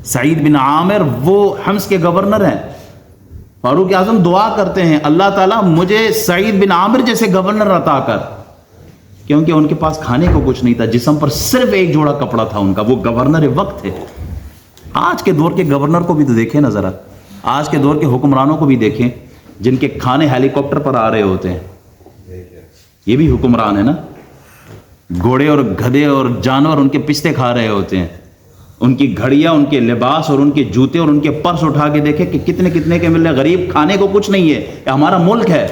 سعید بن عامر وہ حمص کے گورنر ہیں. فاروق اعظم دعا کرتے ہیں اللہ تعالیٰ مجھے سعید بن عامر جیسے گورنر عطا کر، کیونکہ ان کے پاس کھانے کو کچھ نہیں تھا، جسم پر صرف ایک جوڑا کپڑا تھا ان کا، وہ گورنر وقت تھے. آج کے دور کے گورنر کو بھی تو دیکھیں نا ذرا، آج کے دور کے حکمرانوں کو بھی دیکھیں جن کے کھانے ہیلی کاپٹر پر آ رہے ہوتے ہیں. یہ بھی حکمران ہے نا، گھوڑے اور گدھے اور جانور ان کے پستے کھا رہے ہوتے ہیں. ان کی گھڑیاں، ان کے لباس اور ان کے جوتے اور ان کے پرس اٹھا کے دیکھیں کہ کتنے کتنے کے مل رہے. غریب کھانے کو کچھ نہیں ہے. یہ ہمارا ملک ہے،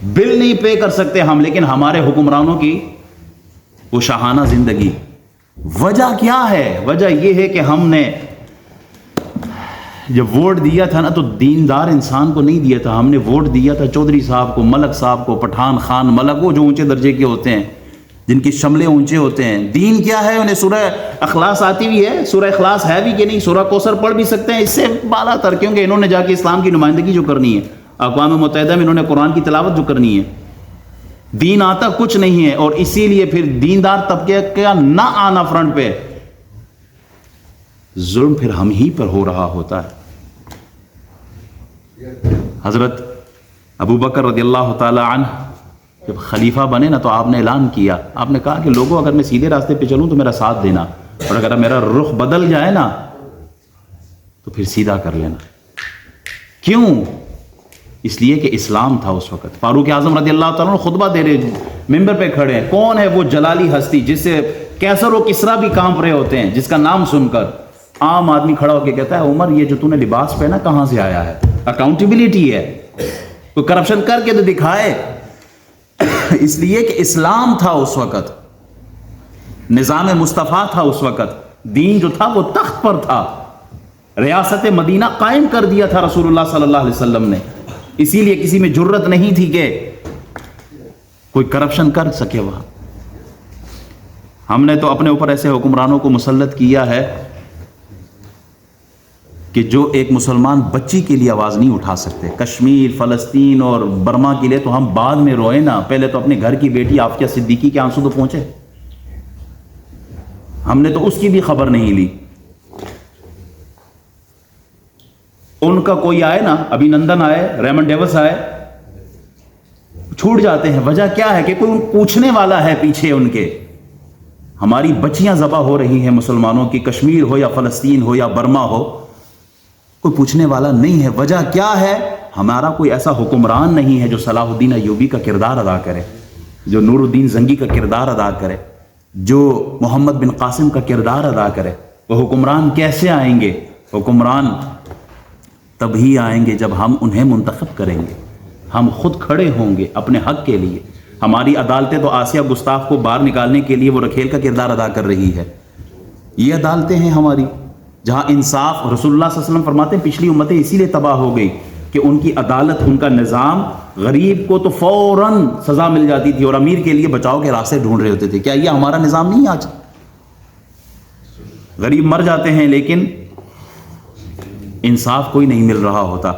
بل نہیں پے کر سکتے ہم، لیکن ہمارے حکمرانوں کی وہ شاہانہ زندگی. وجہ کیا ہے؟ وجہ یہ ہے کہ ہم نے جب ووٹ دیا تھا نا تو دیندار انسان کو نہیں دیا تھا، ہم نے ووٹ دیا تھا چودھری صاحب کو، ملک صاحب کو، پٹھان خان ملک، وہ جو اونچے درجے کے ہوتے ہیں، جن کی شملے اونچے ہوتے ہیں. دین کیا ہے؟ انہیں سورہ اخلاص آتی بھی ہے، سورہ اخلاص ہے بھی کہ نہیں، سورہ کوثر پڑھ بھی سکتے ہیں، اس سے بالا تر، کیونکہ انہوں نے جا کے اسلام کی نمائندگی جو کرنی ہے، اقوام متحدہ میں انہوں نے قرآن کی تلاوت جو کرنی ہے. دین آتا کچھ نہیں ہے، اور اسی لیے پھر دیندار طبقے کا نہ آنا فرنٹ پہ، ظلم پھر ہم ہی پر ہو رہا ہوتا ہے. حضرت ابو بکر رضی اللہ تعالی عنہ جب خلیفہ بنے نا تو آپ نے اعلان کیا، آپ نے کہا کہ لوگوں اگر میں سیدھے راستے پہ چلوں تو میرا ساتھ دینا، اور اگر میرا رخ بدل جائے نا تو پھر سیدھا کر لینا. کیوں؟ اس لیے کہ اسلام تھا اس وقت. فاروق اعظم رضی اللہ تعالیٰ عنہ خطبہ دے رہے، ممبر پہ کھڑے ہیں. کون ہے وہ جلالی ہستی جس سے کیسر و کسرا بھی کانپ رہے ہوتے ہیں، جس کا نام سن کر عام آدمی کھڑا ہو کے کہتا ہے عمر یہ جو تو نے لباس پہنا کہاں سے آیا ہے؟ اکاؤنٹیبلٹی ہے، کوئی کرپشن کر کے تو دکھائے. اس لیے کہ اسلام تھا اس وقت، نظام مصطفیٰ تھا اس وقت، دین جو تھا وہ تخت پر تھا. ریاست مدینہ قائم کر دیا تھا رسول اللہ صلی اللہ علیہ وسلم نے، اسی لیے کسی میں جرت نہیں تھی کہ کوئی کرپشن کر سکے وہاں. ہم نے تو اپنے اوپر ایسے حکمرانوں کو مسلط کیا ہے کہ جو ایک مسلمان بچی کے لیے آواز نہیں اٹھا سکتے. کشمیر، فلسطین اور برما کے لیے تو ہم بعد میں روئے نا، پہلے تو اپنے گھر کی بیٹی عافیہ صدیقی کے آنسو تو پہنچے. ہم نے تو اس کی بھی خبر نہیں لی. ان کا کوئی آئے نا، ابھی نندن آئے، ریمنڈ ڈیوس آئے، چھوٹ جاتے ہیں. وجہ کیا ہے کہ کوئی پوچھنے والا ہے پیچھے ان کے. ہماری بچیاں ذبح ہو رہی ہیں مسلمانوں کی، کشمیر ہو یا فلسطین ہو یا برما ہو، کوئی پوچھنے والا نہیں ہے. وجہ کیا ہے؟ ہمارا کوئی ایسا حکمران نہیں ہے جو صلاح الدین ایوبی کا کردار ادا کرے، جو نور الدین زنگی کا کردار ادا کرے، جو محمد بن قاسم کا کردار ادا کرے. وہ حکمران کیسے آئیں گے؟ حکمران تبھی آئیں گے جب ہم انہیں منتخب کریں گے، ہم خود کھڑے ہوں گے اپنے حق کے لیے. ہماری عدالتیں تو آسیہ گستاخ کو باہر نکالنے کے لیے وہ رکھیل کا کردار ادا کر رہی ہے. یہ عدالتیں ہیں ہماری جہاں انصاف، رسول اللہ صلی اللہ علیہ وسلم فرماتے ہیں پچھلی امتیں اسی لیے تباہ ہو گئی کہ ان کی عدالت، ان کا نظام، غریب کو تو فوراً سزا مل جاتی تھی اور امیر کے لیے بچاؤ کے راستے ڈھونڈ رہے ہوتے تھے. کیا یہ ہمارا نظام نہیں؟ آج غریب مر جاتے ہیں لیکن انصاف کوئی نہیں مل رہا ہوتا.